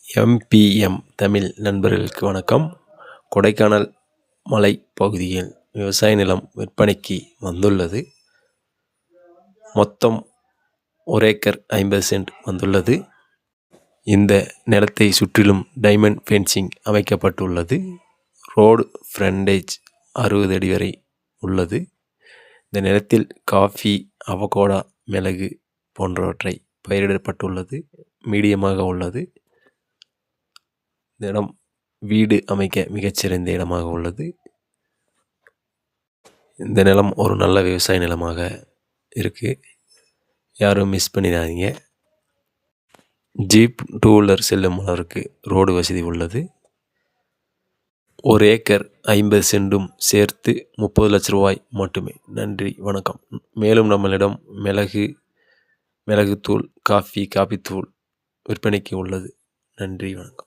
MBM Tamil நண்பர்களுக்கு வணக்கம். கொடைக்கானல் மலை பகுதியில் விவசாய நிலம் விற்பனைக்கு வந்துள்ளது. மொத்தம் 1 ஏக்கர் 50 சென்ட் வந்துள்ளது. இந்த நிலத்தை சுற்றிலும் டைமண்ட் ஃபென்சிங் அமைக்கப்பட்டுள்ளது. ரோடு ஃப்ரண்டேஜ் 60 அடி வரை உள்ளது. இந்த நிலத்தில் காஃபி, அவகோடா, மிளகு போன்றவற்றை பயிரிடப்பட்டுள்ளது. மீடியமாக உள்ளது. இந்த இடம் வீடு அமைக்க மிகச்சிறந்த இடமாக உள்ளது. இந்த நிலம் ஒரு நல்ல விவசாய நிலமாக இருக்குது. யாரும் மிஸ் பண்ணிடாதீங்க. ஜீப், 2 வீலர் செல்லும் அளவிற்கு ரோடு வசதி உள்ளது. 1 ஏக்கர் 50 சென்டும் சேர்த்து 30 லட்ச ரூபாய் மட்டுமே. நன்றி, வணக்கம். மேலும் நம்மளிடம் மிளகுத்தூள், காஃபித்தூள் விற்பனைக்கு உள்ளது. நன்றி, வணக்கம்.